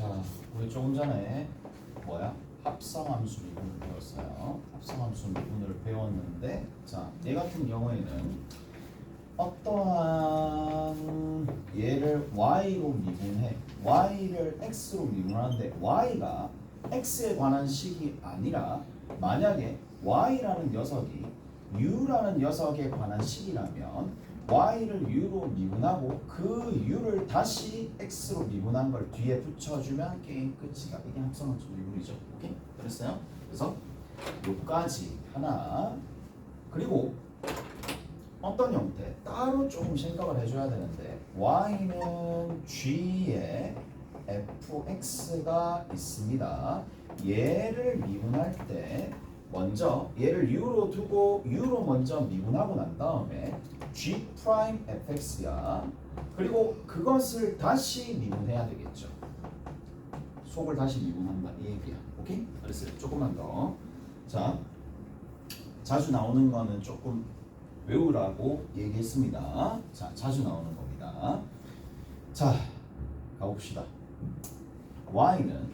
자, 우리 조금 전에 합성함수 미분을 배웠어요. 합성함수 미분을 배웠는데, 자, 얘 같은 경우에는 어떠한 얘를 y로 미분해, y를 x로 미분하는데 y가 x에 관한 식이 아니라 만약에 y라는 녀석이 u라는 녀석에 관한 식이라면 y를 u로 미분하고 그 u를 다시 x로 미분한 걸 뒤에 붙여주면 게임 끝이다. 이게 합성함수 미분이죠. 오케이? 그랬어요? 그래서 요까지 하나. 그리고 어떤 형태 따로 조금 생각을 해줘야 되는데 y는 g에 fx가 있습니다. 얘를 미분할 때 먼저 얘를 u로 두고 u로 먼저 미분하고 난 다음에 g 프라임 fx야. 그리고 그것을 다시 미분해야 되겠죠. 속을 다시 미분한다 이 얘기야. 오케이? 그랬어요. 조금만 더. 자, 자주 나오는 거는 조금 외우라고 얘기했습니다. 자, 자주 나오는 겁니다. 자, 가봅시다. y는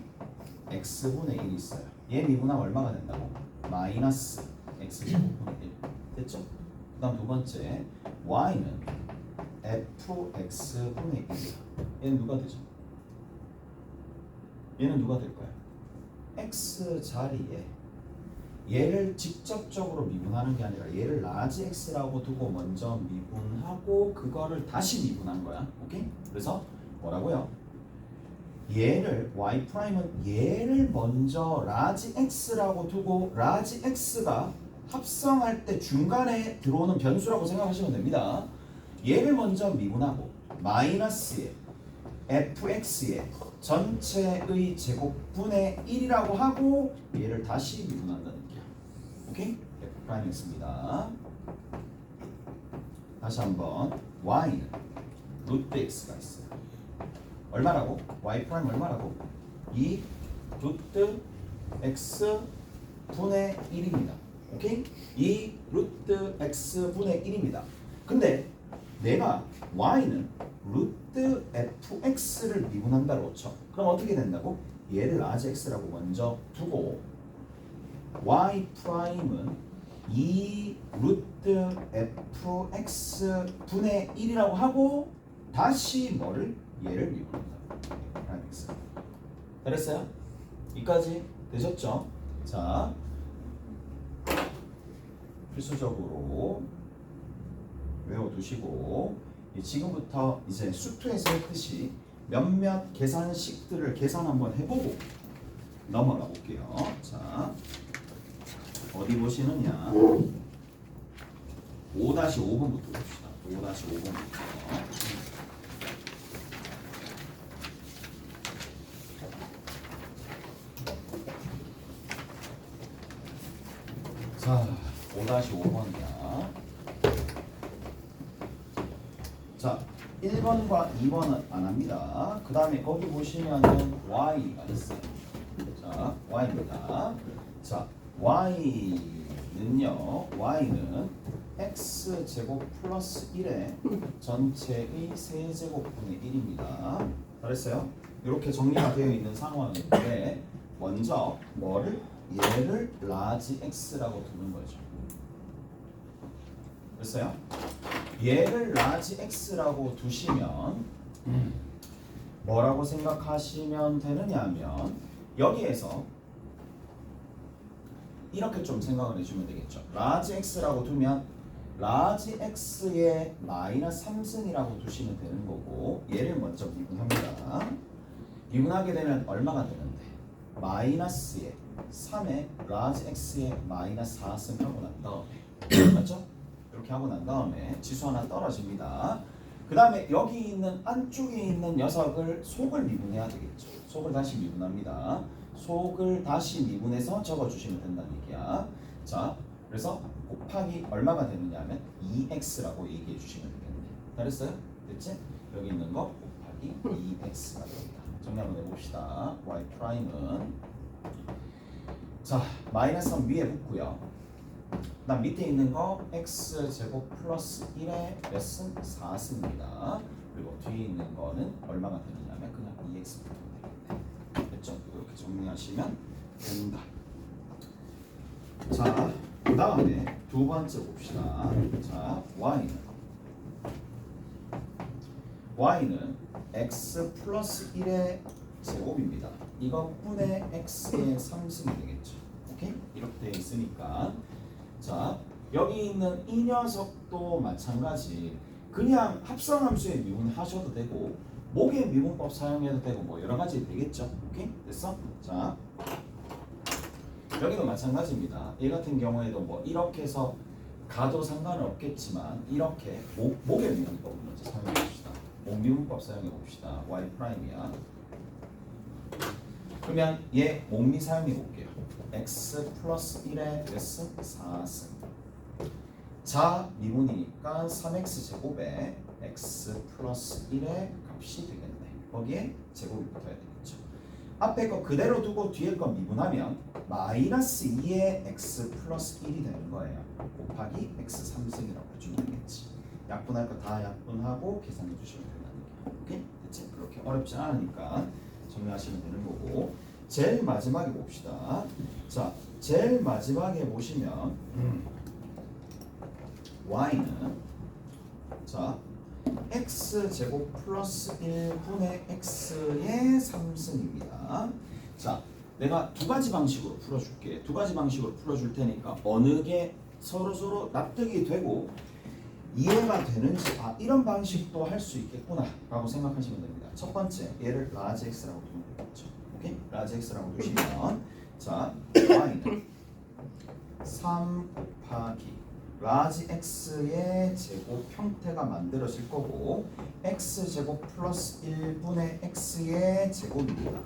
x분의 1이 있어요. 얘 미분하면 얼마가 된다고? 마이너스 x제곱분의 1 됐죠? 그 다음 두 번째 y는 fx분의 1이야. 얘는 누가 되죠? 얘는 누가 될 거야? x 자리에 얘를 직접적으로 미분하는 게 아니라 얘를 라지 x라고 두고 먼저 미분하고 그거를 다시 미분한 거야. 오케이? 그래서 뭐라고요? 얘를 y'은 얘를 먼저 라지 x라고 두고 라지 x가 합성할 때 중간에 들어오는 변수라고 생각하시면 됩니다. 얘를 먼저 미분하고 마이너스에 fx의 전체의 제곱분의 1이라고 하고 얘를 다시 미분한다는 얘기야. 오케이? f'x입니다. 다시 한번 y는 루트 x가 있어요. 얼마라고? y 프라임 얼마라고? 이 루트 x 분의 1입니다. 오케이? 이 루트 x 분의 1입니다. 근데 내가 y는 루트 fx를 미분한다고 쳐. 그럼 어떻게 된다고? 얘를 라지 x라고 먼저 두고 y 프라임은 이 루트 fx 분의 1이라고 하고 다시 뭐를? 얘를 미분한다. 프라임 x. 됐어요? 이까지 되셨죠? 자, 필수적으로 외워두시고 지금부터 이제 수투에서 했듯이 몇몇 계산식들을 계산 한번 해보고 넘어가 볼게요. 자, 어디 보시느냐? 5-5번부터 봅시다. 5-5번부터. 자, 5-5번이야. 자, 1번과 2번은 안 합니다. 그 다음에 거기 보시면은 y가 있어요. 자, y입니다. 자, y는요, y는 x제곱 플러스 1의 전체의 세제곱분의 1입니다. 잘했어요? 이렇게 정리가 되어 있는 상황인데 먼저 뭐를? 얘를 라지 x라고 두는 거죠. 됐어요? 얘를 라지 x라고 두시면 뭐라고 생각하시면 되느냐면 여기에서 이렇게 좀 생각을 해주면 되겠죠. 라지 x라고 두면 라지 x의 마이너스 3승이라고 두시면 되는 거고 얘를 먼저 미분합니다. 미분하게 되면 얼마가 되는데? 마이너스의 3의 라지 x의 마이너스 4승 하고 난 다음에 맞죠? 이렇게 하고 난 다음에 지수 하나 떨어집니다. 그 다음에 여기 있는 안쪽에 있는 녀석을 속을 미분해야 되겠죠. 속을 다시 미분합니다. 속을 다시 미분해서 적어주시면 된다는 얘기야. 자, 그래서 곱하기 얼마가 되느냐 하면 2x라고 얘기해 주시면 되겠네. 잘했어요? 됐지? 여기 있는 거 곱하기 2x가 됩니다. 정리 한번 해봅시다. y 프라임은 자, 마이너스 3 위에 붙고요. 그다음 밑에 있는 거 x제곱 플러스 1의 몇 승? 4승입니다. 그리고 뒤에 있는 거는 얼마가 되느냐면 그냥 2x부터 되겠네. 정리하시면 된다. 자, 그 다음에 두 번째 봅시다. 자, y는 x 플러스 1의 제곱입니다. 이것분의 x의 3승이 되겠죠. 오케이? 이렇게 되어 있으니까 자, 여기 있는 이 녀석도 마찬가지. 그냥 합성함수에 미분하셔도 되고 목의 미분법 사용해도 되고 뭐 여러 가지 되겠죠. 오케이? 됐어? 자, 여기도 마찬가지입니다. 얘 같은 경우에도 뭐 이렇게 해서 가도 상관은 없겠지만 이렇게 목의 미분법을 먼저 사용해 봅시다. 목 미분법 사용해 봅시다. y 프라임이야. 그러면 얘 목미 사용해 볼게요. x 플러스 1의 S 4승. 자 미분이니까 3x 제곱에 x 플러스 1의 값이 되겠네. 거기에 제곱이 붙어야 되겠죠. 앞에 거 그대로 두고 뒤에 거 미분하면 마이너스 2의 x 플러스 1이 되는 거예요. 곱하기 x 3승이라고 해주면 되겠지. 약분할 거 다 약분하고 계산해 주시면 된다는 게. 오케이? 대체 그렇게 어렵지 않으니까 정리하시면 되는 거고. 제일 마지막에 봅시다. 자, 제일 마지막에 보시면 y는 자 x 제곱 플러스 1분의 x의 3승입니다. 자, 내가 두 가지 방식으로 풀어줄게. 두 가지 방식으로 풀어줄 테니까 어느 게 서로 납득이 되고 이해가 되는지 이런 방식도 할 수 있겠구나 라고 생각하시면 됩니다. 첫 번째 얘를 라지 x라고 두면 되겠죠. 오케이? 라지 x라고 두시면 자 y는 3 곱하기 라지 x의 제곱 형태가 만들어질 거고 x 제곱 플러스 1분의 x의 제곱입니다.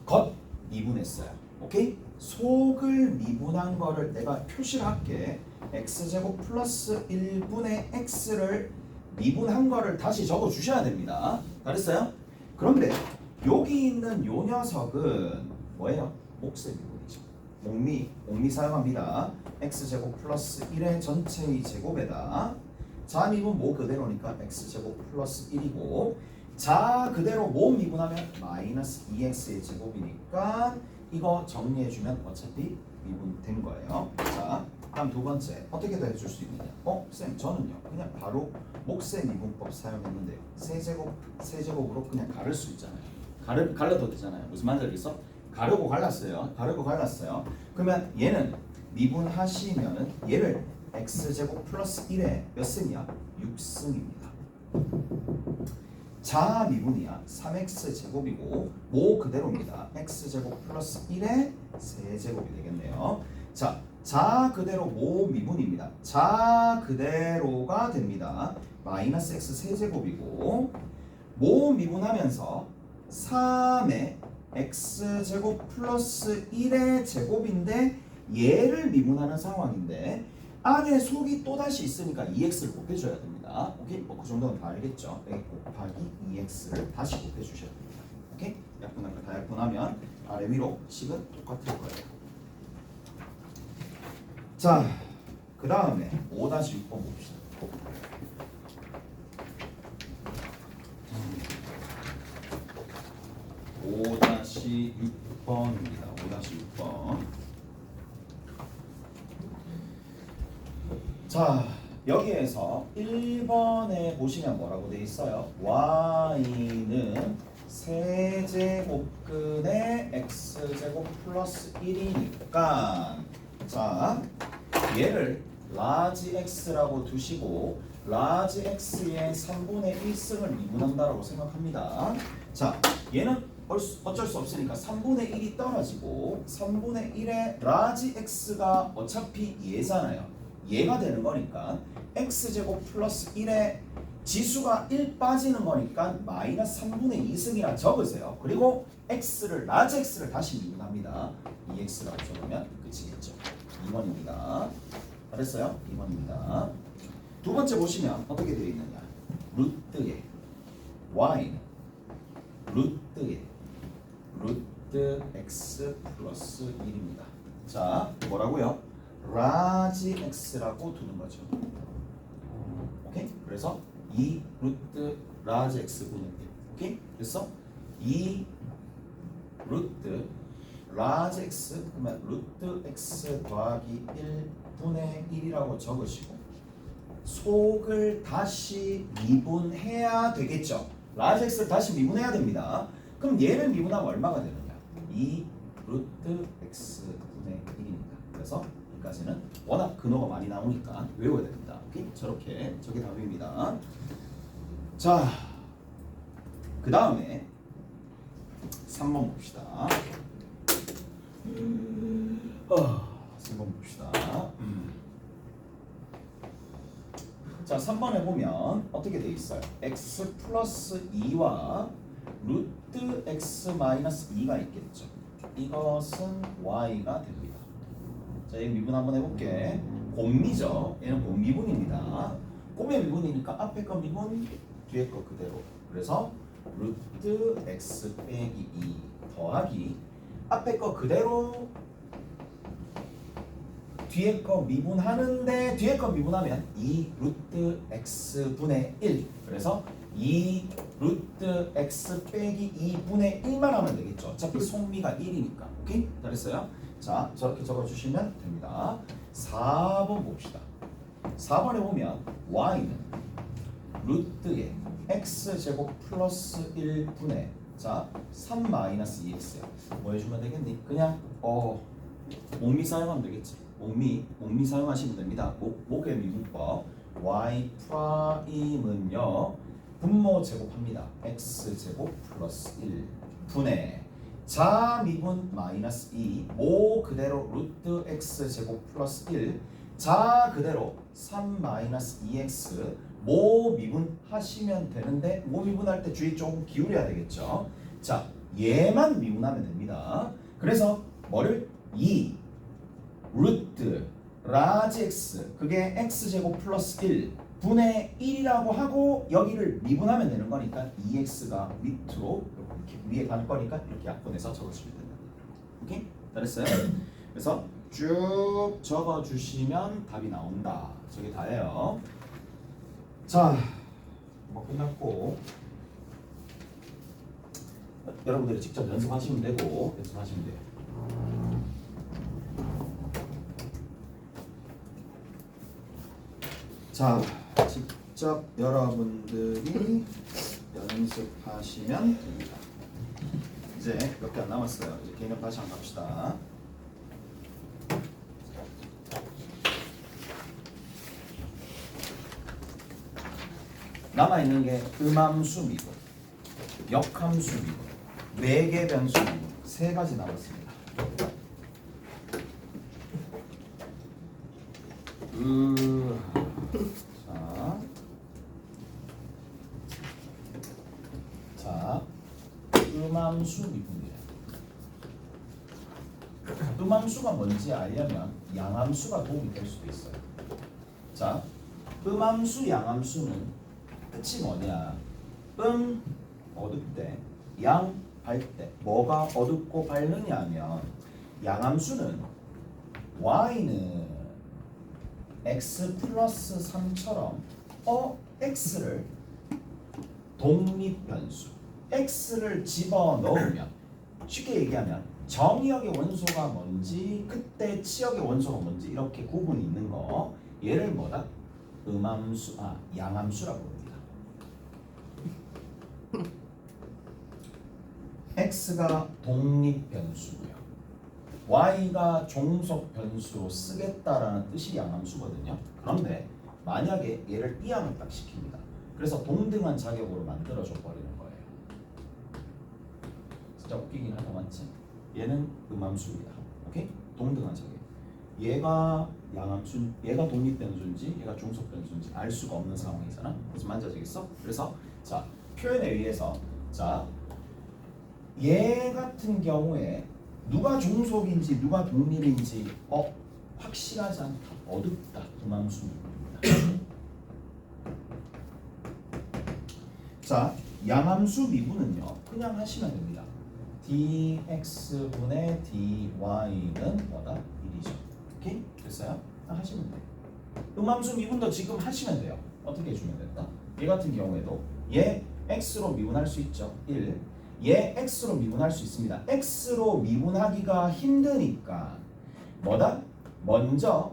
겉 미분했어요. 오케이? 속을 미분한 거를 내가 표시를 할게. x제곱 플러스 1분의 x를 미분한 거를 다시 적어 주셔야 됩니다. 잘했어요? 그런데 여기 있는 요 녀석은 뭐예요? 몫의 미분이죠. 목미 사용합니다. x제곱 플러스 1의 전체의 제곱에다 자 미분 모 그대로니까 x제곱 플러스 1이고 자 그대로 모 미분하면 마이너스 2x의 제곱이니까 이거 정리해주면 어차피 미분된 거예요. 자, 다음 두 번째 어떻게 더 해줄 수 있느냐? 쌤 저는요 그냥 바로 몫의 미분법 사용했는데 세제곱으로 그냥 가를 수 있잖아요. 갈라도 되잖아요. 무슨 말인지 알겠어? 가르고 갈랐어요. 그러면 얘는 미분하시면은 얘를 x제곱 플러스 1의 몇 승이야? 6승입니다. 자 미분이야. 3x 제곱이고 모 그대로입니다. x제곱 플러스 1의 세제곱이 되겠네요. 자 그대로 모 미분입니다. 자 그대로가 됩니다. 마이너스 x 세제곱이고 모 미분하면서 3의 x제곱 플러스 1의 제곱인데 얘를 미분하는 상황인데 안에 속이 또다시 있으니까 2x를 곱해줘야 됩니다. 오케이? 그 정도는 다 알겠죠? 여기 곱하기 2x를 다시 곱해주셔야 됩니다. 오케이? 약분한 거 다 약분하면 아래 위로 식은 똑같을 거예요. 자, 그 다음에 5-6번 봅시다. 5-6번입니다. 5-6번. 자, 여기에서 1번에 보시면 뭐라고 돼 있어요? y는 세제곱근의 x제곱 플러스 1이니까 자, 얘를 라지 x라고 두시고 라지 x의 3분의 1승을 미분한다라고 생각합니다. 자, 얘는 어쩔 수 없으니까 3분의 1이 떨어지고 3분의 1의 라지 x가 어차피 얘잖아요. 얘가 되는 거니까 x제곱 플러스 1의 지수가 1 빠지는 거니까 마이너스 3분의 2승이라 적으세요. 그리고 라지 x를 다시 미분합니다. 2x라고 적으면 끝이겠죠. 2번입니다. 잘했어요? 2번입니다. 두 번째 보시면 어떻게 되어 있느냐? 루트에 y는 루트 x 플러스 1입니다. 자, 뭐라고요? 라지 x라고 두는 거죠. 오케이? 그래서 2 루트 라지 x 분의 1. 오케이? 그래서 2 루트 라지 x 그러면 루트 x 더하기 1분의 1이라고 적으시고 속을 다시 미분해야 되겠죠. 라지 x를 다시 미분해야 됩니다. 그럼 얘를 미분하면 얼마가 되느냐? 2 루트 x분의 1입니다. 그래서 여기까지는 워낙 근호가 많이 나오니까 외워야 됩니다. 오케이? 저렇게 저게 답입니다. 자, 그 다음에 3번 봅시다. 3번 봅시다. 자, 3번에 보면 어떻게 돼 있어요? x 플러스 2와 루트 x 마이너스 2가 있겠죠. 이것은 y가 됩니다. 자, 이 미분 한번 해볼게. 곱미죠. 얘는 곱미분입니다. 곱의 미분이니까 앞에 거 미분, 뒤에 거 그대로. 그래서 루트 x 빼기 2 더하기 앞에 거 그대로 뒤에 거 미분하는데 뒤에 거 미분하면 2 루트 x 분의 1. 그래서 2 루트 x 빼기 2분의 1만 하면 되겠죠. 어차피 속미가 1이니까. 오케이? 잘했어요? 자, 저렇게 적어주시면 됩니다. 4번 봅시다. 4번에 보면 y는 루트에 x제곱 플러스 1분의 자 3 마이너스 2x야. 뭐 해주면 되겠니? 그냥 옥미 사용하면 되겠지. 옥미 사용하시면 됩니다. 목의 미분법 y 프라임은요 분모 제곱합니다. x제곱 플러스 1 분의 자 미분 마이너스 2 모 그대로 루트 x제곱 플러스 1 자 그대로 3 마이너스 2x 모 미분 하시면 되는데 모 미분할 때 주의 조금 기울여야 되겠죠. 자, 얘만 미분하면 됩니다. 그래서 뭐를 2 루트 라지 x 그게 x제곱 플러스 1 분의 1이라고 하고 여기를 미분하면 되는 거니까 2x가 밑으로 이렇게 위에 갈 거니까 이렇게 약분해서 적어주시면 된다. 오케이? 잘했어요? 그래서 쭉 적어주시면 답이 나온다. 저게 다예요. 자, 뭐 끝났고 여러분들이 직접 연습하시면 되고 연습하시면 돼요. 자, 직접 여러분들이 연습하시면 됩니다. 이제 몇 개 안 남았어요. 이제 개념 다시 한번 갑시다. 남아있는 게 음함수 미분, 역함수 미분, 외계 변수 미분 세 가지 남았습니다. 자, 음함수 미분이에요. 음함수가 뭔지 알려면 양함수가 도움이 될 수도 있어요. 자, 음함수, 양함수는 끝이 뭐냐? 어둡대, 양 밝대. 뭐가 어둡고 밝느냐 하면 양함수는 y는 x 플러스 3처럼 x를 독립변수 x를 집어넣으면 쉽게 얘기하면 정의역의 원소가 뭔지 그때 치역의 원소가 뭔지 이렇게 구분이 있는 거 얘를 뭐다? 양함수라고 합니다. x가 독립변수고요. y가 종속변수로 쓰겠다라는 뜻이 양함수거든요. 그런데 만약에 얘를 이항을 딱 시킵니다. 그래서 동등한 자격으로 만들어줘 버리는 거예요. 진짜 웃기긴 하다 맞지? 얘는 음함수입니다. 오케이? 동등한 자격. 얘가 양함수, 얘가 독립변수인지 얘가 종속변수인지 알 수가 없는 상황이잖아. 그래서 만져지겠어? 그래서 자 표현에 의해서 자 얘 같은 경우에 누가 종속인지 누가 독립인지 확실하지 않다. 어둡다. 음함수입니다. 자, 양함수 미분은요. 그냥 하시면 됩니다. dx분의 dy는 뭐다? 1이죠. 오케이? 됐어요? 하시면 돼요. 음함수 미분도 지금 하시면 돼요. 어떻게 해주면 된다? 얘 같은 경우에도 얘 x로 미분할 수 있죠. 1. 얘 x로 미분할 수 있습니다. x로 미분하기가 힘드니까 뭐다? 먼저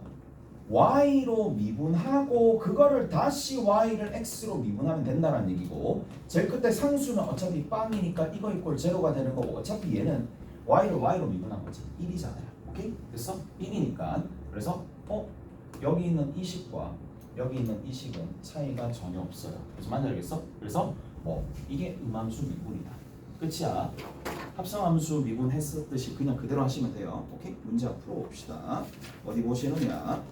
y로 미분하고 그거를 다시 y를 x로 미분하면 된다는 얘기고 제일 끝에 상수는 어차피 빵이니까 이거 이꼴 제로가 되는 거고 어차피 얘는 y를 y로 미분한 거지 1이잖아요. 오케이? 됐어? 1이니까 그래서 여기 있는 이 식과 여기 있는 이 식은 차이가 전혀 없어요. 그래서 만들겠어? 그래서 이게 음함수 미분이다. 끝이야. 합성함수 미분했었듯이 그냥 그대로 하시면 돼요. 오케이? 문제 한번 풀어봅시다. 어디 보시느냐?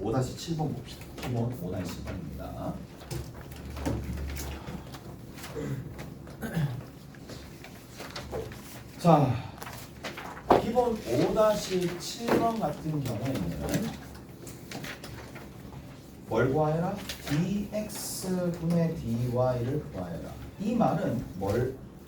5-7번 봅시다. 5번 5-7번입니다. 자, 기본 5-7번 같은 경우에는 뭘 구하여라? dx분의 dy를 구하여라. 이 말은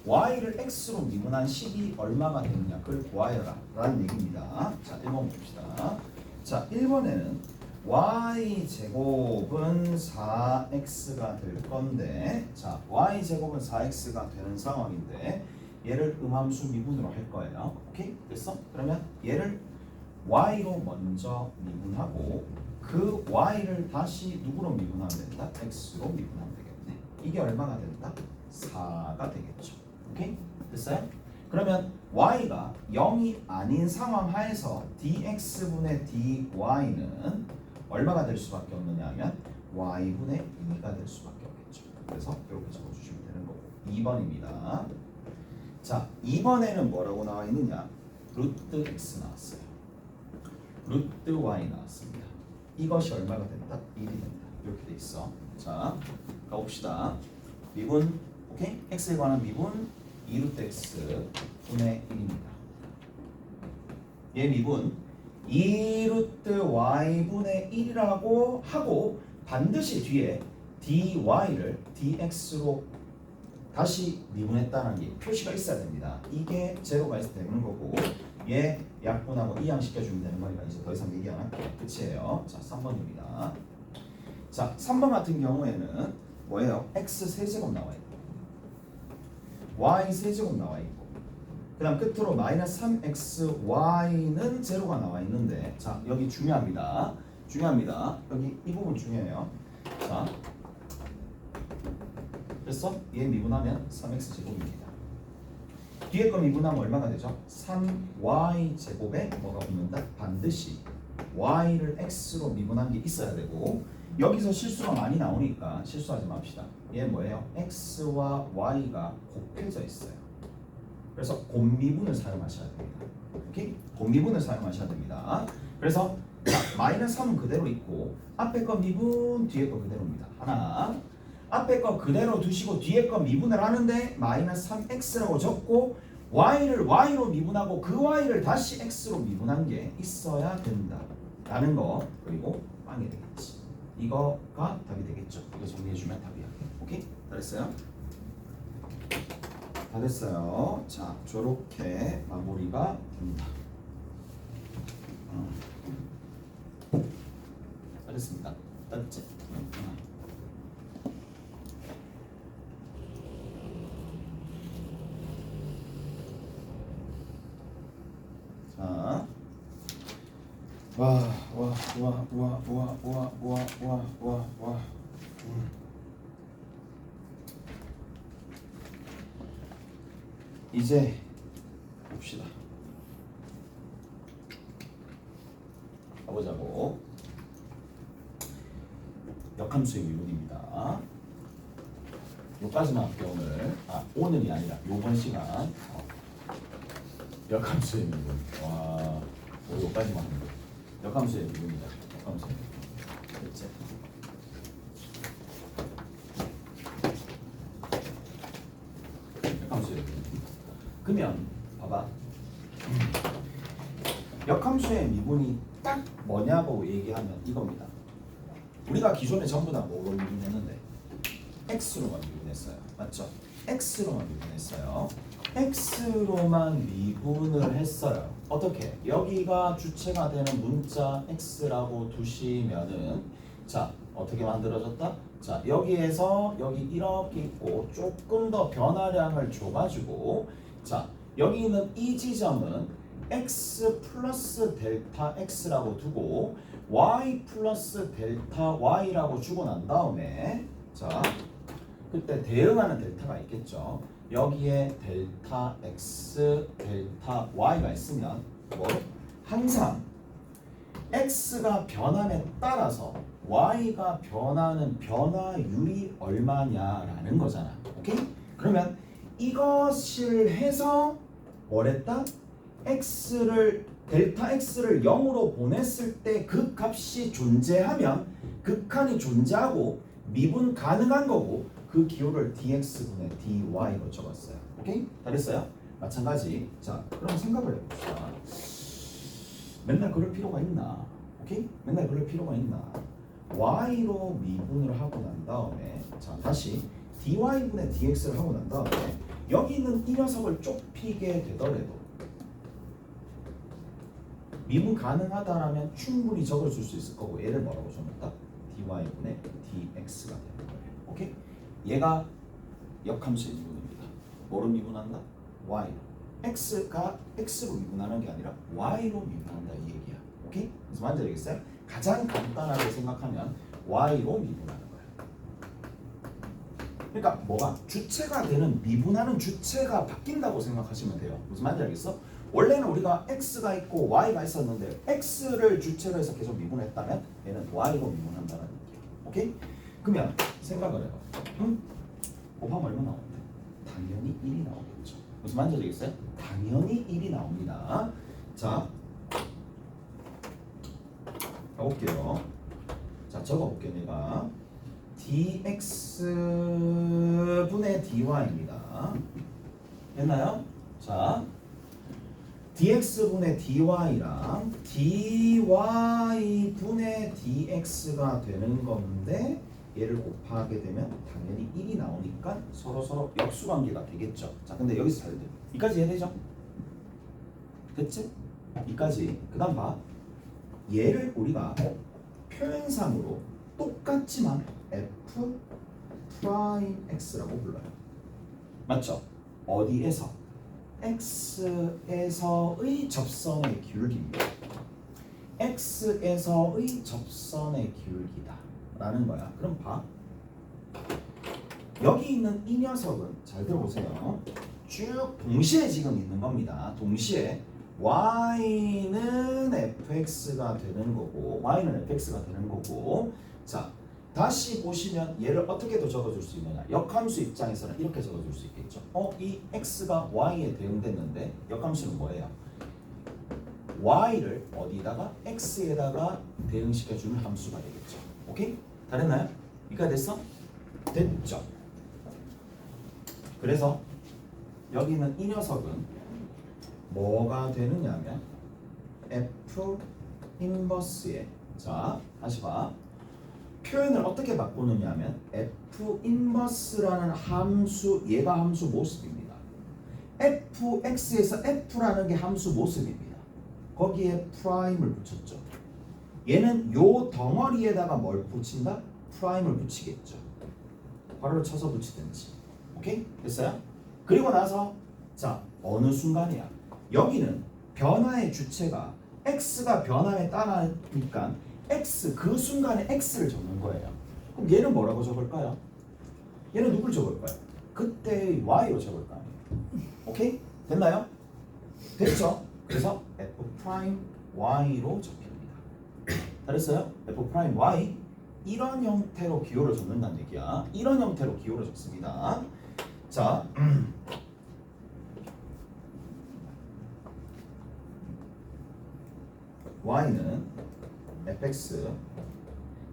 y를 x로 미분한 식이 얼마가 되느냐 그걸 구하여라 라는 얘기입니다. 자, 1번 봅시다. 자, 1번에는 y제곱은 4x가 될 건데 자, y제곱은 4x가 되는 상황인데 얘를 음함수 미분으로 할 거예요. 오케이? 됐어? 그러면 얘를 y로 먼저 미분하고 그 y를 다시 누구로 미분하면 된다? x로 미분하면 되겠네. 이게 얼마가 된다? 4가 되겠죠. 오케이? 됐어요? 그러면 y가 0이 아닌 상황 하에서 dx분의 dy는 얼마가 될 수밖에 없느냐 하면 y분의 2가 될 수밖에 없겠죠. 그래서 이렇게 적어주시면 되는 거고 2번입니다. 자, 2번에는 뭐라고 나와 있느냐? 루트 x 나왔어요. 루트 y 나왔습니다. 이것이 얼마가 된다? 1이 된다. 이렇게 돼 있어. 자, 가봅시다. 미분, 오케이? x에 관한 미분 2루트 x 분의 1입니다. 얘 미분 2루트 y분의 1이라고 하고 반드시 뒤에 dy를 dx로 다시 미분했다는 게 표시가 있어야 됩니다. 이게 제로가 있어야 되는 거고 얘 약분하고 이항시켜주면 되는 거니까 이제 더 이상 얘기 안 할게요. 끝이에요. 자, 3번입니다. 자, 3번 같은 경우에는 뭐예요? x 세제곱 나와 있고 y 세제곱 나와 있고 그 다음 끝으로 마이너스 3xy는 제로가 나와 있는데 자, 여기 중요합니다. 중요합니다. 여기 이 부분 중요해요. 자, 그래서 얘 미분하면 3x 제곱입니다. 뒤에 거 미분하면 얼마가 되죠? 3y 제곱에 뭐가 붙는다? 반드시 y를 x로 미분한 게 있어야 되고 여기서 실수가 많이 나오니까 실수하지 맙시다. 얘 뭐예요? x와 y가 곱해져 있어요. 그래서 곱미분을 사용하셔야 됩니다. 오케이? 곱미분을 사용하셔야 됩니다. 그래서 마이너스 3은 그대로 있고 앞에 거 미분, 뒤에 거 그대로입니다. 하나, 앞에 거 그대로 두시고 뒤에 거 미분을 하는데 마이너스 3x라고 적고 y를 y로 미분하고 그 y를 다시 x로 미분한 게 있어야 된다 라는 거. 그리고 빵이 되겠지. 이거가 답이 되겠죠. 이거 정리해주면 답이야. 오케이? 다 됐어요? 다 됐어요. 자, 저렇게 마무리가 됩니다. 다 됐습니다. 다 됐지? 자, 이제 봅시다. 가보자고. 역함수의 미분입니다. 여기까지만 할게요 오늘. 오늘이 아니라 요번 시간. 역함수의 미분. 와, 여기까지만 합니다. 역함수의 미분이다. 역함수의 미분. 됐지? 역함수의 미분. 그러면 봐봐. 역함수의 미분이 딱 뭐냐고 얘기하면 이겁니다. 우리가 기존에 전부 다 뭐로 미분했는데 x로만 미분했어요. 맞죠? x로만 미분했어요. x로만 미분을 했어요. 어떻게? 여기가 주체가 되는 문자 x라고 두시면은 자, 어떻게 만들어졌다? 자, 여기에서 여기 이렇게 있고 조금 더 변화량을 줘가지고 자, 여기 있는 이 지점은 x 플러스 델타 x라고 두고 y 플러스 델타 y라고 주고 난 다음에 자, 그때 대응하는 델타가 있겠죠. 여기에 델타 x, 델타 y가 있으면 뭐 항상 x가 변함에 따라서 y가 변하는 변화율이 얼마냐라는 거잖아. 오케이? 그러면 이것을 해서 뭐랬다? x를 델타 x를 0으로 보냈을 때 그 값이 존재하면 극한이 존재하고 미분 가능한 거고 그 기호를 dx분의 dy로 적었어요. 오케이? 잘했어요? 마찬가지. 자, 그럼 생각을 해봅시다. 맨날 그럴 필요가 있나? 오케이? 맨날 그럴 필요가 있나? y로 미분을 하고 난 다음에 자, 다시 dy분의 dx를 하고 난 다음에 여기 있는 이 녀석을 좁히게 되더라도 미분 가능하다라면 충분히 적어줄 수 있을 거고 얘를 뭐라고 적었다? dy분의 dx가 되는 거예요. 오케이? 얘가 역함수의 미분입니다. 뭐로 미분한다? y로. x가 x로 미분하는 게 아니라 y로 미분한다 이 얘기야. 오케이? 그래서 먼저 되겠어요? 가장 간단하게 생각하면 y로 미분하는 거야. 그러니까 뭐가 주체가 되는 미분하는 주체가 바뀐다고 생각하시면 돼요. 무슨 말인지 알겠어? 원래는 우리가 x가 있고 y가 있었는데 x를 주체로 해서 계속 미분했다면 얘는 y로 미분한다는 얘기야. 오케이? 그러면 생각을 해봐. 곱하면 얼마 나오는데? 당연히 1이 나오겠죠. 무슨 말인지 알겠어요? 당연히 1이 나옵니다. 자, 가볼게요. 자, 적어볼게요. 내가 dx분의 dy입니다. 됐나요? 자, dx분의 dy랑 dy분의 dx가 되는 건데 얘를 곱하게 되면 당연히 1이 나오니까 서로 역수관계가 되겠죠. 자, 근데 여기서 잘 돼. 이까지 이해되죠? 됐지? 이까지. 그 다음 봐. 얘를 우리가 표현상으로 똑같지만 f 프라임 x라고 불러요. 맞죠? 어디에서? x에서의 접선의 기울기입니다. x에서의 접선의 기울기다 라는 거야. 그럼 봐. 여기 있는 이 녀석은 잘 들어보세요. 쭉 동시에 지금 있는 겁니다. 동시에 y는 fx가 되는 거고 y는 fx가 되는 거고 자, 다시 보시면 얘를 어떻게도 적어줄 수 있느냐. 역함수 입장에서는 이렇게 적어줄 수 있겠죠. 이 x가 y에 대응됐는데 역함수는 뭐예요? y를 어디다가 x에다가 대응시켜주는 함수가 되겠죠. 오케이? 다 됐나요? 이까 됐어? 됐죠. 그래서 여기 있는 이 녀석은 뭐가 되느냐면 f 인버스에 자, 다시 봐. 표현을 어떻게 바꾸느냐면 f 인버스라는 함수, 얘가 함수 모습입니다. fx에서 f라는 게 함수 모습입니다. 거기에 프라임을 붙였죠. 얘는 요 덩어리에다가 뭘 붙인다? 프라임을 붙이겠죠. 괄호를 쳐서 붙이든지. 오케이? 됐어요? 그리고 나서 자, 어느 순간이야? 여기는 변화의 주체가 x가 변함에 따르니까 x 그 순간에 x를 적는 거예요. 그럼 얘는 뭐라고 적을까요? 얘는 누굴 적을까요? 그때의 y로 적을 거 아니에요. 오케이? 됐나요? 됐죠? 그래서 f 프라임 y로 적힙니다. 잘했어요? f 프라임 y 이런 형태로 기호를 적는다는 얘기야. 이런 형태로 기호를 적습니다. 자, y는 fx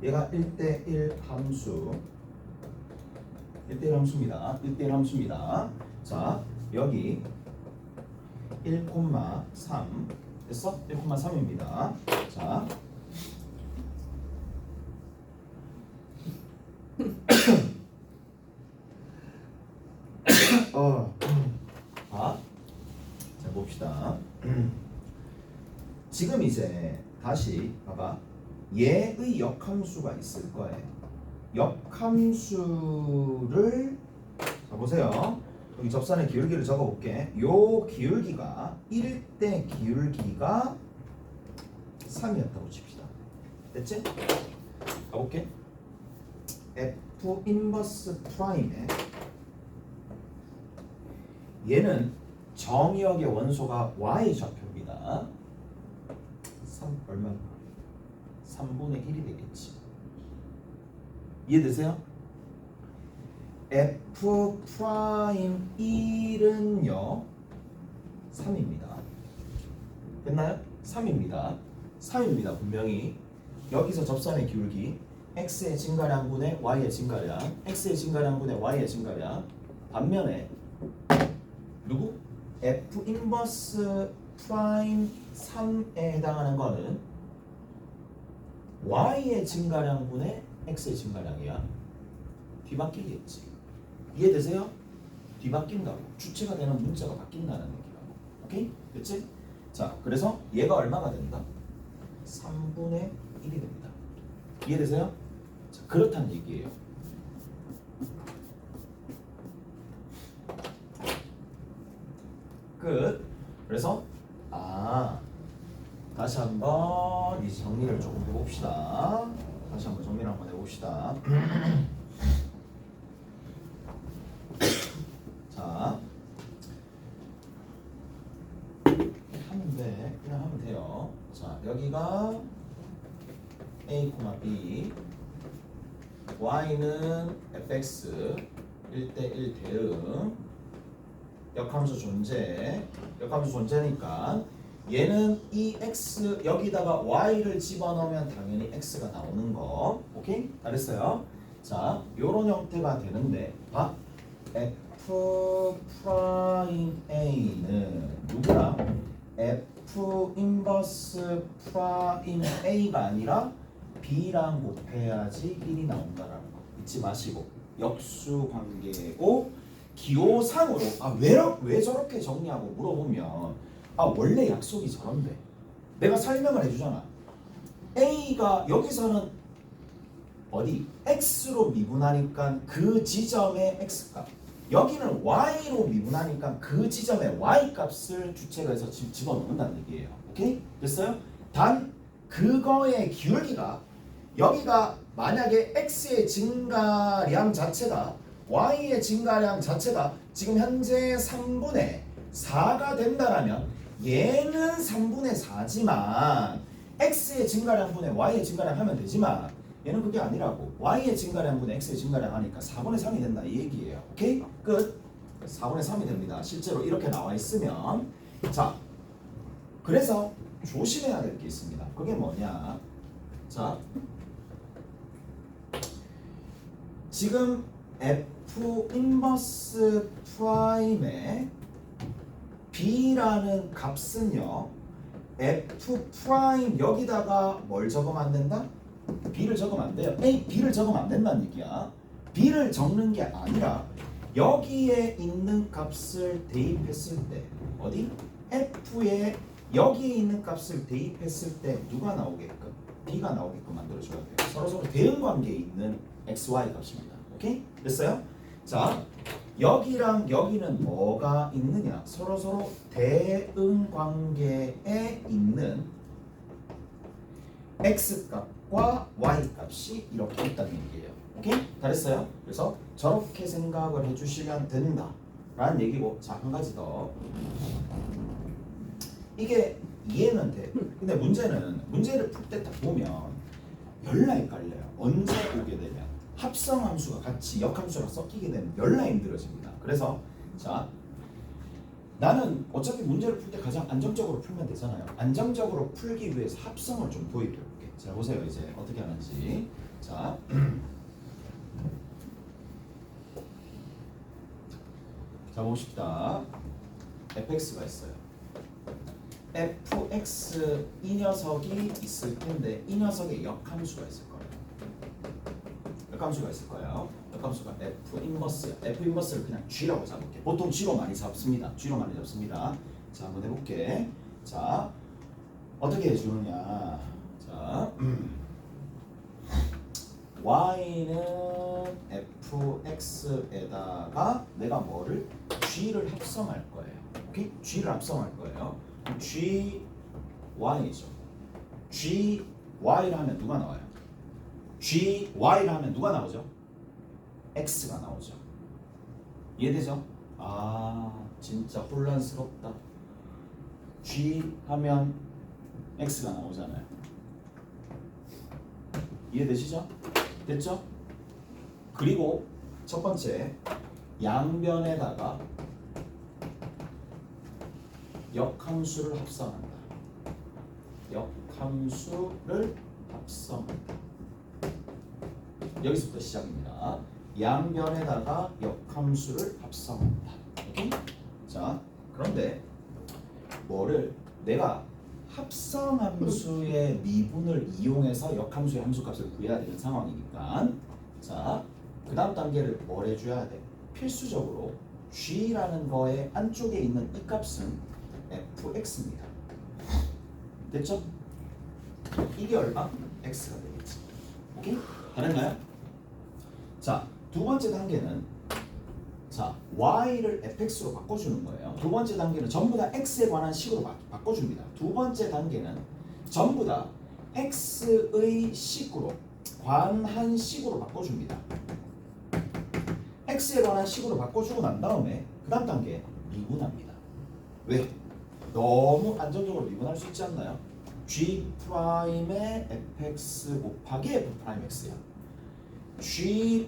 얘가 1대1 함수 1대1 함수입니다. 1대1 함수입니다. 자, 여기 1,3 됐어? 1,3입니다. 자, 자 봅시다. 지금 이제 다시 봐봐. 얘의 역함수가 있을 거예요. 역함수를 자 보세요. 여기 접선의 기울기를 적어볼게. 요 기울기가 1대 기울기가 3이었다고 칩시다. 됐지? 가볼게. F 인버스 프라임에 얘는 정의역의 원소가 y 좌표입니다. 3 얼마? 3분의 1이 되겠지. 이해되세요? F 프라임 1은요 3입니다. 됐나요? 3입니다. 3입니다. 분명히 여기서 접선의 기울기 x의 증가량분의 y의 증가량, x의 증가량분의 y의 증가량. 반면에 누구? F 인버스 프라임 3에 해당하는 거는 y의 증가량분의 x의 증가량이야. 뒤바뀌겠지. 이해되세요? 뒤바뀐다고. 주체가 되는 문자가 바뀐다는 얘기라고. 오케이? 됐지? 자, 그래서 얘가 얼마가 된다? 3분의 1이 됩니다. 이해되세요? 자, 그렇다는 얘기예요. 끝. 그래서 다시 한번 이 정리를 조금 해봅시다. 다시 한번 정리를 한번 해봅시다. 자, 하면 돼. 그냥 하면 돼요. 자, 여기가 A, B, Y는 fx 1대1 대응, 역함수 존재니까 얘는 이 x 여기다가 y를 집어넣으면 당연히 x가 나오는 거. 오케이? 잘했어요. 자, 요런 형태가 되는데 봐. f 프라임 a는 누구랑? f 인버스 프라임 a가 아니라 b랑 곱해야지 1이 나온다라는 거 잊지 마시고, 역수 관계고 기호상으로 왜 저렇게 정리하고 물어보면 원래 약속이 저런데 내가 설명을 해주잖아. A가 여기서는 어디? X로 미분하니까 그 지점의 X값, 여기는 Y로 미분하니까 그 지점의 Y값을 주체가 해서 집어넣는다는 얘기예요. 오케이? 됐어요? 단 그거의 기울기가 여기가 만약에 X의 증가량 자체가 Y의 증가량 자체가 지금 현재 3분의 4가 된다라면 얘는 3분의 4지만 X의 증가량분의 Y의 증가량 하면 되지만 얘는 그게 아니라고. Y의 증가량분의 X의 증가량 하니까 4분의 3이 된다 이 얘기예요. 오케이? 끝. 4분의 3이 됩니다. 실제로 이렇게 나와 있으면. 자, 그래서 조심해야 될 게 있습니다. 그게 뭐냐? 자, 지금 F 인버스 프라임의 B라는 값은요 F 프라임 여기다가 뭘 적으면 안 된다? B를 적으면 안 돼요. B를 적으면 안 된다는 얘기야. B를 적는 게 아니라 여기에 있는 값을 대입했을 때 어디? F에 여기에 있는 값을 대입했을 때 누가 나오게끔? B가 나오게끔 만들어줘야 돼요. 서로 대응 관계에 있는 XY 값입니다. 오케이? 됐어요? 자, 여기랑 여기는 뭐가 있느냐? 서로 대응 관계에 있는 X값과 Y값이 이렇게 있다는 얘기예요. 오케이? 잘했어요? 그래서 저렇게 생각을 해주시면 된다 라는 얘기고. 자, 한 가지 더. 이게 이해는 돼. 근데 문제를 풀 때 딱 보면 열나 헷갈려요. 언제 오게 되면 합성함수가 같이 역함수랑 섞이게 되면 열나 힘들어집니다. 그래서 자, 나는 어차피 문제를 풀 때 가장 안정적으로 풀면 되잖아요. 안정적으로 풀기 위해서 합성을 좀 도입해 볼게. 자, 보세요. 이제 어떻게 하는지. 자, 자 봅시다. fx가 있어요. fx 이 녀석이 있을 텐데 이 녀석의 역함수가 있을 거예요. 역함수가 있을 거예요. 역함수가 f 인버스야. f 인버스를 그냥 g라고 잡을게. 보통 g로 많이 잡습니다. g로 많이 잡습니다. 자, 한번 해볼게. 자, 어떻게 해주느냐. 자, y는 fx에다가 내가 뭐를 g를 합성할 거예요. 오케이? g를 합성할 거예요. g y죠. g y를 하면 누가 나와요? g y를 하면 누가 나오죠? x가 나오죠. 이해되죠? 아 진짜 혼란스럽다. g 하면 x가 나오잖아요. 이해되시죠? 됐죠? 그리고 첫 번째 양변에다가 역함수를 합성한다. 역함수를 합성한다. 여기서부터 시작입니다. 양변에다가 역함수를 합성한다. 오케이? 자, 그런데 뭐를 내가 합성함수의 미분을 이용해서 역함수의 함수값을 구해야 되는 상황이니까 자, 그 다음 단계를 뭘 해줘야 돼? 필수적으로 g라는 거의 안쪽에 있는 이 값은 fx입니다. 됐죠? 이게 얼마? x가 되겠지. 오케이? 다른가요? 자, 두 번째 단계는 자, y를 fx로 바꿔주는 거예요. 두 번째 단계는 전부 다 x에 관한 식으로 바꿔줍니다. 두 번째 단계는 전부 다 x의 식으로 관한 식으로 바꿔줍니다. x에 관한 식으로 바꿔주고 난 다음에 그 다음 단계 미분합니다. 왜? 너무 안정적으로 미분할 수 있지 않나요? G'의 fx 곱하기 f'x야. G'의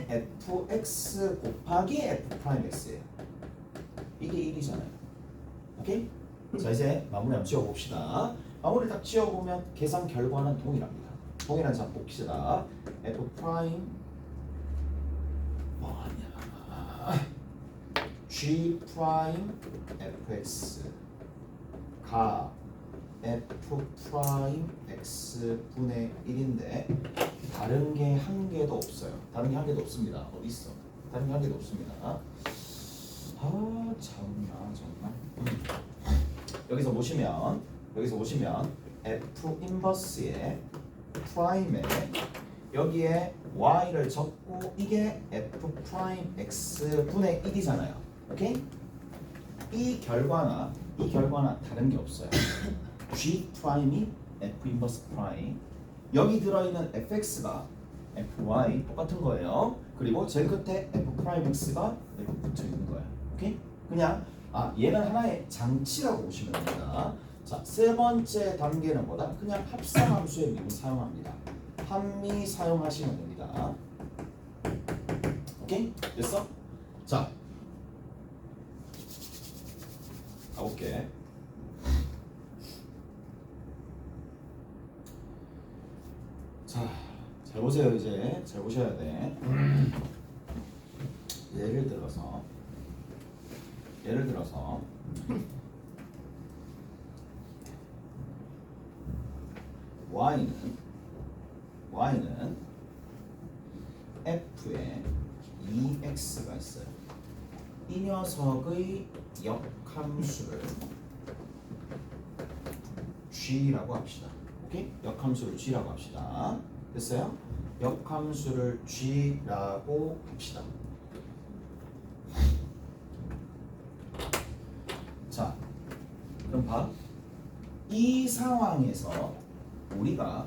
fx 곱하기 f'x예요. 이게 1이잖아요. 오케이? 자 이제 마무리 한번 지어봅시다. 마무리 딱 지어보면 계산 결과는 동일합니다. 동일한 자 봅시다. f 프라임 뭐냐? G 프라임 fx 가 f 프라임 x 분의 1인데 다른 게 한 개도 없어요. 다른 게 한 개도 없습니다. 어디 있어? 다른 게 한 개도 없습니다. 아 참나 정말. 여기서 보시면 f 인버스의 프라임에 여기에 y를 적고 이게 f 프라임 x 분의 1이잖아요. 오케이? 이 결과나 다른 게 없어요. g 프라임이 f 인버스 프라임 여기 들어있는 fx가 fy 똑같은 거예요. 그리고 제일 끝에 f 프라임 x가 이렇게 붙어 있는 거예요. 오케이? 그냥 얘는 하나의 장치라고 보시면 됩니다. 자, 세 번째 단계는 뭐다? 그냥 합성함수의 미분 사용합니다. 한미 사용하시면 됩니다. 오케이? 됐어? 자, 가볼게. 자, 잘 보세요. 이제 잘 보셔야 돼. 예를 들어서 y는 f에 2x가 있어요. 이 녀석의 역함수를 g라고 합시다. 오케이? 역함수를 g라고 합시다. 됐어요? 역함수를 g라고 합시다. 자, 그럼 봐. 이 상황에서 우리가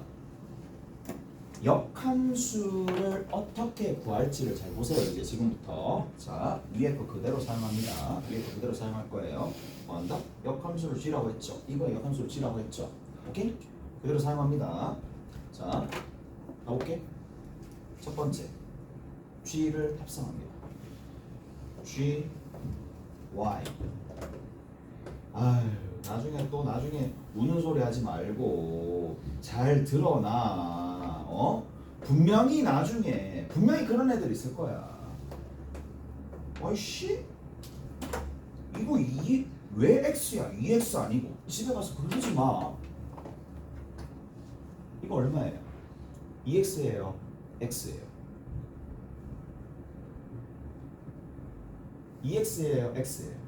역함수를 어떻게 구할지를 잘 보세요. 이제 지금부터. 자, 위에 거 그대로 사용합니다. 위에 거 그대로 사용할 거예요. 뭐 한다? 역함수를 g라고 했죠. 이거 역함수를 g라고 했죠. 오케이? 그대로 사용합니다. 자, 가볼게. 첫 번째, g를 합성합니다. g, y. 아유, 나중에 우는 소리 하지 말고 잘 들어놔. 분명히 나중에 그런 애들 있을 거야. 어이씨, 이거 왜 x야? 2x 아니고. 집에 가서 그러지 마. 이거 얼마예요? 2x예요, x예요? 2x예요, x예요?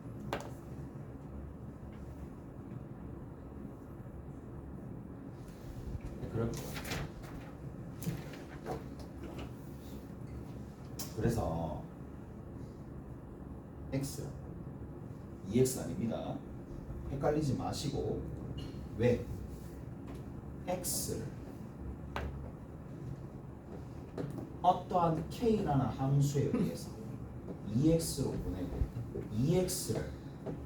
그럴 거야. 그래서 x 2x 아닙니다. 헷갈리지 마시고 왜 x를 어떠한 k라는 함수에 의해서 2x로 보내고 2x를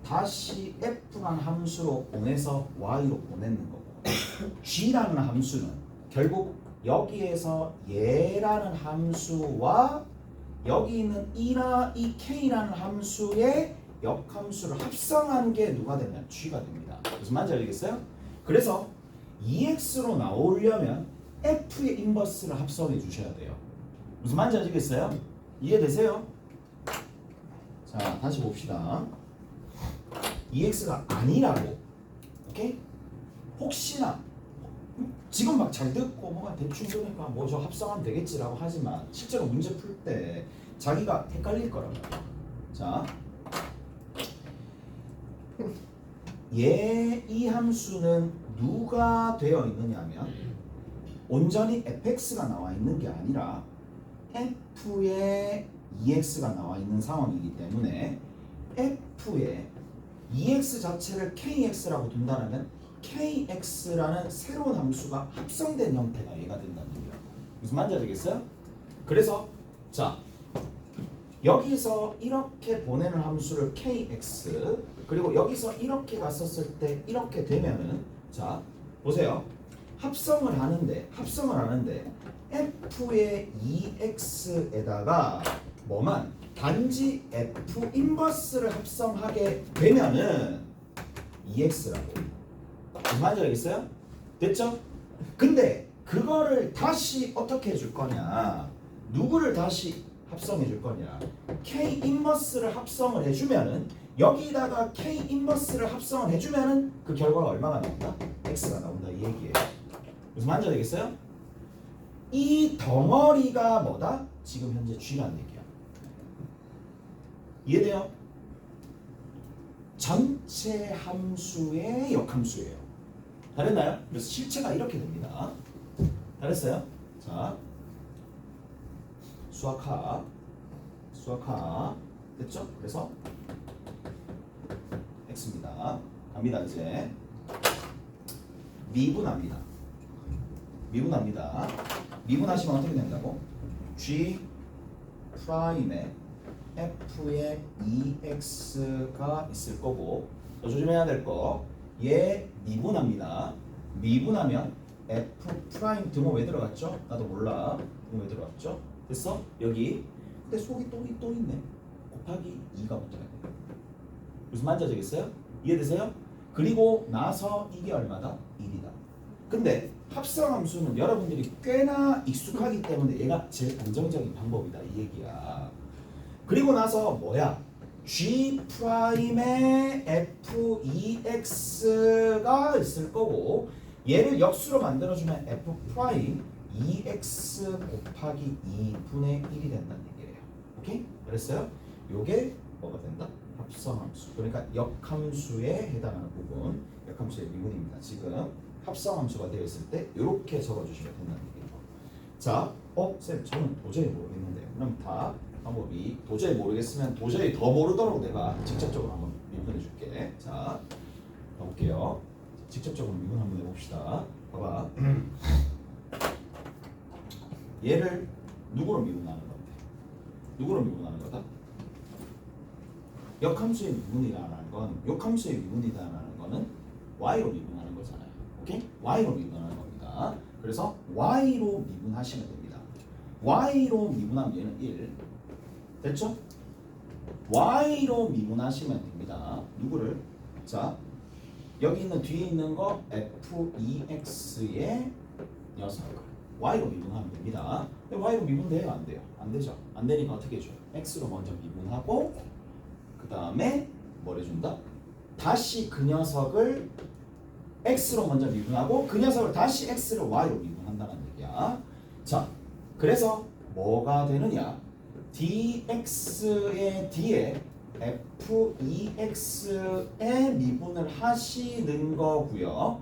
다시 f라는 함수로 보내서 y로 보내는 거고 g라는 함수는 결국 여기에서 얘라는 함수와 여기 있는 이나 이 k라는 함수의 역함수를 합성한 게 누가 되냐? g가 됩니다. 무슨 말인지 알겠어요? 그래서 2x로 나오려면 f의 인버스를 합성해 주셔야 돼요. 무슨 말인지 아시겠어요? 이해되세요? 자, 다시 봅시다. 2x가 아니라고. 오케이? 혹시나 지금 막 잘 듣고 뭐가 대충 되니까 뭐 저 합성하면 되겠지라고 하지만 실제로 문제 풀 때 자기가 헷갈릴 거란 말이야. 자, 이 함수는 누가 되어 있느냐면 온전히 fx가 나와 있는 게 아니라 f에 2x가 나와 있는 상황이기 때문에 f에 2x 자체를 kx라고 둔다면 kx라는 새로운 함수가 합성된 형태가 얘가 된다는 얘기야. 무슨 말인지 알겠어요? 그래서 자, 여기서 이렇게 보내는 함수를 kx 그리고 여기서 이렇게 갔었을 때 이렇게 되면은 자 보세요. 합성을 하는데 f의 2x에다가 뭐만 단지 f 인버스를 합성하게 되면은 2x라고. 무슨 말인지 알겠어요? 됐죠? 근데 그거를 다시 어떻게 해줄 거냐? 누구를 다시 합성해 줄 거냐? K 인버스를 합성을 해주면은 여기다가 K 인버스를 합성을 해주면은 그 결과가 얼마가 나온다? X가 나온다 이 얘기예요. 무슨 말인지 알겠어요? 이 덩어리가 뭐다? 지금 현재 G라는 얘기야. 이해돼요? 전체 함수의 역함수예요. 다랬나요? 그래서 실체가 이렇게 됩니다. 다랬어요? 자, 수학화 됐죠? 그래서 x입니다. 갑니다. 이제 미분하시면 어떻게 된다고? g 프라임에 f의 2x가 있을 거고 또 조심해야 될 거 얘 미분합니다. 미분하면 f 프라임 등호 왜 들어갔죠? 나도 몰라. 등호 왜 들어갔죠? 됐어? 여기 근데 속이 또 있네. 곱하기 2가 붙어야 돼. 무슨 말인지 아시겠어요? 이해되세요? 그리고 나서 이게 얼마다? 1이다. 근데 합성함수는 여러분들이 꽤나 익숙하기 때문에 얘가 제일 안정적인 방법이다 이 얘기야. 그리고 나서 뭐야? G 프라임에 F2X가 있을 거고 얘를 역수로 만들어주면 F 프라임 2X 곱하기 2분의 1이 된다는 얘기예요. 오케이? 그랬어요? 요게 뭐가 된다? 합성함수. 그러니까 역함수에 해당하는 부분, 역함수의 미분입니다. 지금 합성함수가 되어 있을 때 이렇게 적어주시면 된다는 얘기예요. 자, 쌤 저는 도저히 모르겠는데 그럼 다 방법이 도저히 모르겠으면 도저히 더 모르도록 내가 직접적으로 한번 미분해 줄게. 자, 가볼게요. 직접적으로 미분 한번 해봅시다. 봐봐. 얘를 누구로 미분하는 건데? 누구로 미분하는 거다? 역함수의 미분이라는 건 역함수의 미분이다라는 거는 y로 미분하는 거잖아요. 오케이? y로 미분하는 겁니다. 그래서 y로 미분하시면 됩니다. y로 미분하면 얘는 1 됐죠? y로 미분하시면 됩니다. 누구를? 자, 여기 있는 뒤에 있는 거 f2x의 녀석을 y로 미분하면 됩니다. 근데 y로 미분돼요? 안 돼요? 안 되죠? 안 되니까 어떻게 해줘요? x로 먼저 미분하고 그 다음에 뭘 해준다? 다시 그 녀석을 x로 먼저 미분하고 그 녀석을 다시 x를 y로 미분한다는 얘기야. 자, 그래서 뭐가 되느냐? dx의 d에 f2x의 미분을 하시는 거고요.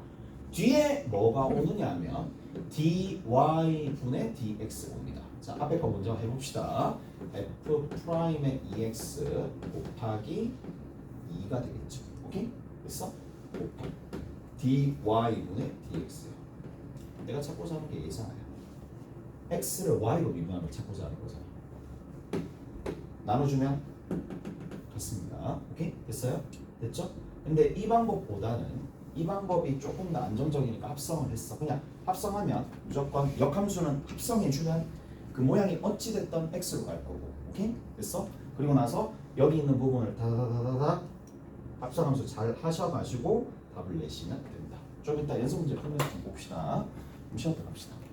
뒤에 뭐가 오느냐 하면 dy 분의 dx 옵니다. 자, 앞에 거 먼저 해봅시다. f 프라임의 2x 곱하기 2가 되겠죠. 오케이? 됐어? 곱하기 dy분의 dx. 내가 찾고자 하는 게 얘잖아요. x를 y로 미분하는 걸 찾고자 하는 거잖아. 나눠주면 같습니다. 오케이? 됐어요? 됐죠? 근데 이 방법보다는 이 방법이 조금 더 안정적이니까 합성을 했어. 그냥 합성하면 무조건 역함수는 합성해주면 그 모양이 어찌됐던 x로 갈 거고. 오케이? 됐어? 그리고 나서 여기 있는 부분을 다다다다다 합성함수 잘 하셔가지고 답을 내시면 됩니다. 좀 이따 연습 문제 풀면서 좀 봅시다. 시험 들어갑시다.